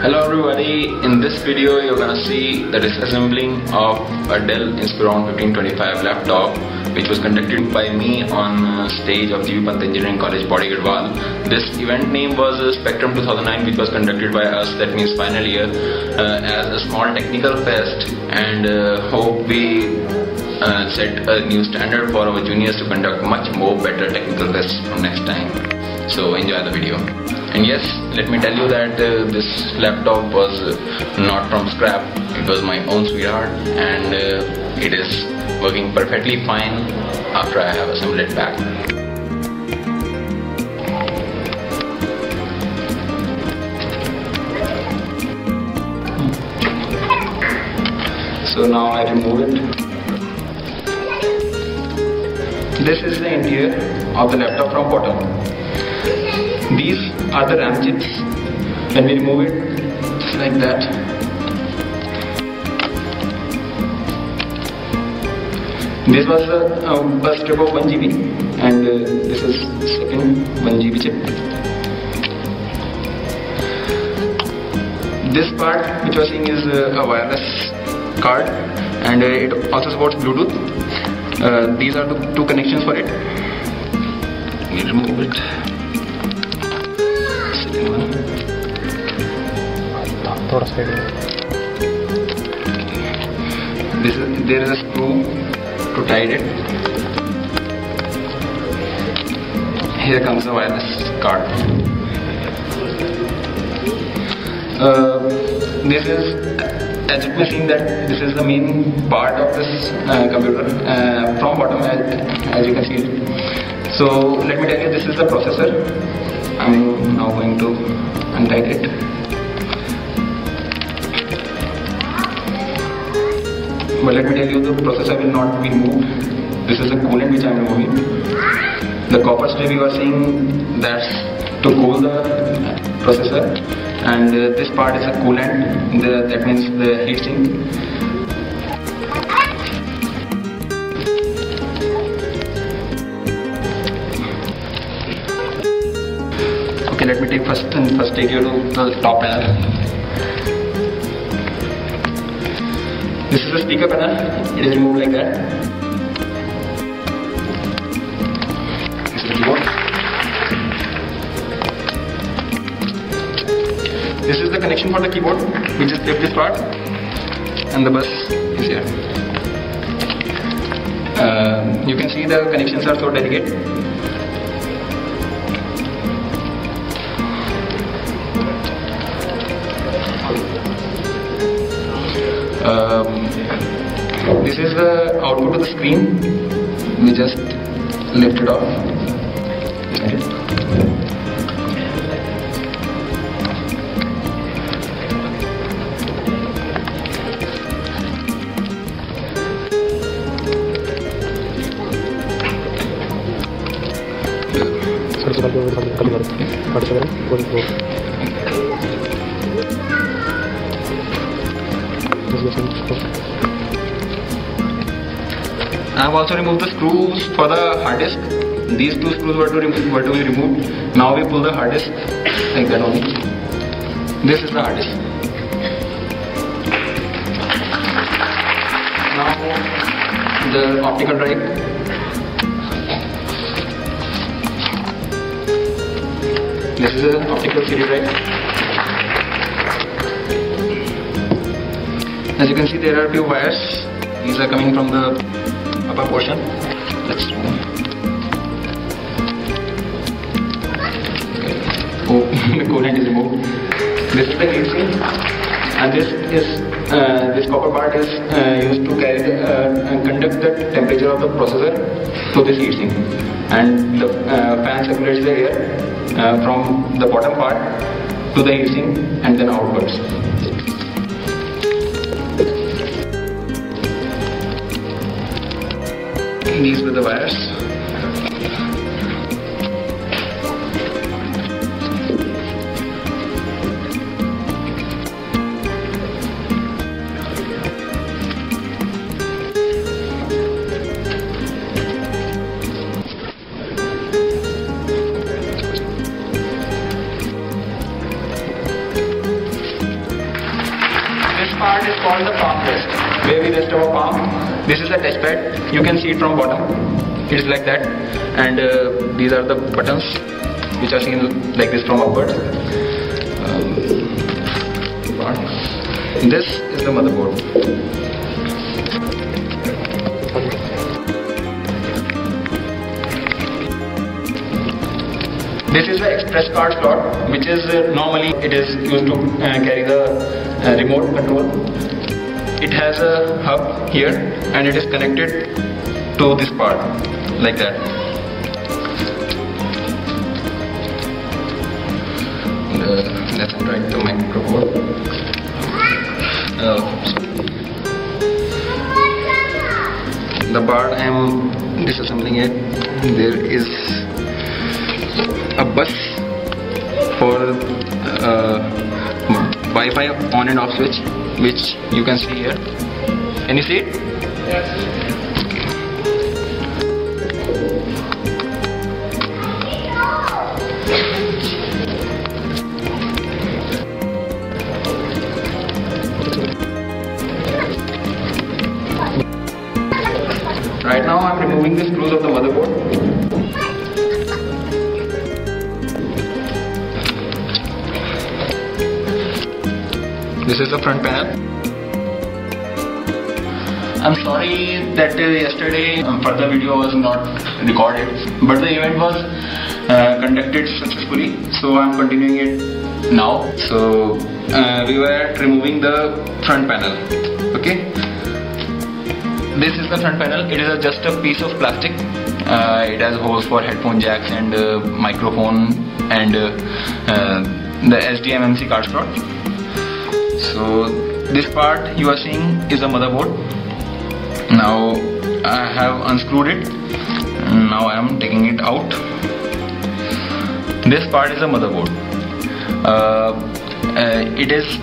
Hello everybody, in this video you're gonna see the disassembling of a DELL Inspiron 1525 laptop which was conducted by me on stage of GBPEC Engineering College, Pauri. This event name was Spectrum 2009, which was conducted by us, that means final year, as a small technical fest, and hope we set a new standard for our juniors to conduct much more better technical fests from next time. So enjoy the video. And yes, let me tell you that this laptop was not from scrap. It was my own sweetheart, and it is working perfectly fine after I have assembled it back. So now I remove it. This is the interior of the laptop from bottom. These are the RAM chips. When we remove it, just like that. This was a bus strip of 1 GB, and this is second 1 GB chip. This part which you are seeing is a wireless card, and it also supports Bluetooth. These are the two connections for it. We remove it. Second one. There is a screw to tie it. Here comes the wireless card. This is, as you can see, that this is the main part of this computer from bottom, as you can see it. So let me tell you, this is the processor. I'm now going to untie it. But let me tell you, the processor will not be moved. This is the coolant which I am removing. The copper strip you are seeing, that's to cool the processor, and this part is a coolant, that means the heatsink. Okay, let me first take you to the top panel. This is the speaker panel. It is removed like that. This is the keyboard. This is the connection for the keyboard. We just flip this part, and the bus is here. You can see the connections are so delicate. This is the output of the screen. We just lift it off. I have also removed the screws for the hard disk. These two screws were to be removed. Now we pull the hard disk like that only. This is the hard disk. Now the optical drive. This is an optical CD drive. As you can see, there are few wires. These are coming from the upper portion. Let's remove them. Oh, the coolant is removed. This is the heatsink, and this copper part is used to carry and conduct the temperature of the processor to this heatsink, and the fan circulates the air from the bottom part to the heatsink and then outwards. These were the wires. is called the palm rest, where we rest our palm. This is the touchpad. You can see it from bottom. It is like that, and these are the buttons which are seen like this from upwards. This is the motherboard. This is the express card slot, which is normally it is used to carry the remote control. It has a hub here and it is connected to this part like that. Let's write the microphone. The part I am disassembling it, there is a bus for Wi-Fi on and off switch, which you can see here. Can you see it? Yes. Right now I am removing the screws of the motherboard. This is the front panel. I'm sorry that yesterday further video was not recorded, but the event was conducted successfully, so I'm continuing it now. So we were removing the front panel. Okay. This is the front panel. It is just a piece of plastic. It has holes for headphone jacks and microphone and the SDMMC card slot. So this part you are seeing is a motherboard. Now I have unscrewed it. Now I am taking it out. This part is a motherboard. It is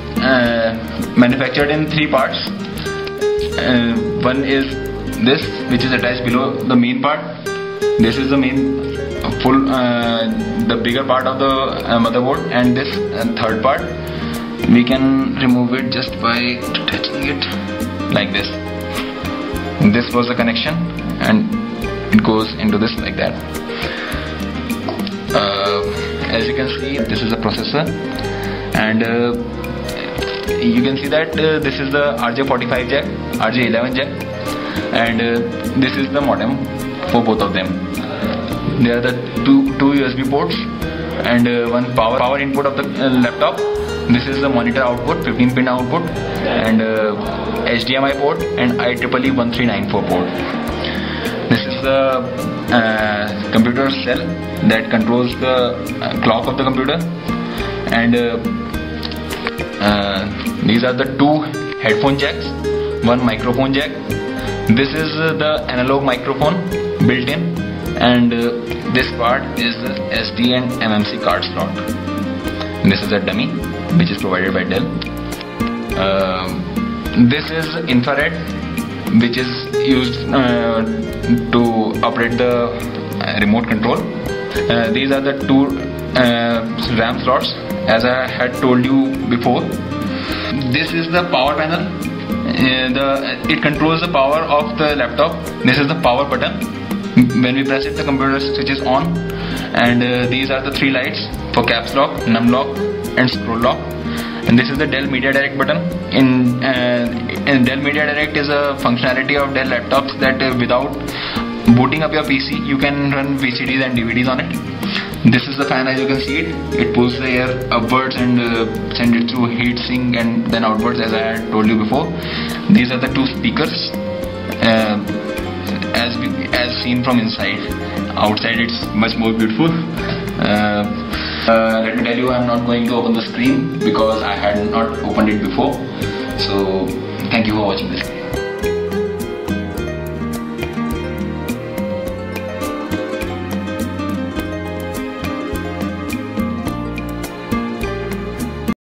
manufactured in 3 parts. One is this, which is attached below the main part. This is the main the bigger part of the motherboard, and this third part we can remove it just by touching it like this. This was the connection, and it goes into this like that. As you can see, this is the processor, and you can see that this is the RJ45 jack, RJ11 jack, and this is the modem for both of them. There are the two USB ports and one power input of the laptop. This is the monitor output, 15-pin output, and HDMI port and IEEE 1394 port. This is the computer cell that controls the clock of the computer, and these are the 2 headphone jacks, 1 microphone jack. This is the analog microphone built in, and this part is the SD and MMC card slot. This is a dummy which is provided by Dell. This is infrared, which is used to operate the remote control. These are the 2 RAM slots, as I had told you before. This is the power panel. It controls the power of the laptop. This is the power button. When we press it, the computer switches on, and these are the 3 lights for caps lock, num lock, and scroll lock. And this is the Dell Media Direct button. In Dell Media Direct is a functionality of Dell laptops that without booting up your PC, you can run VCDs and DVDs on it. This is the fan, as you can see it. It pulls the air upwards and sends it through heat sink and then outwards, as I had told you before. These are the 2 speakers, as seen from inside. Outside it's much more beautiful. Let me tell you, I am not going to open the screen because I had not opened it before. So thank you for watching this video.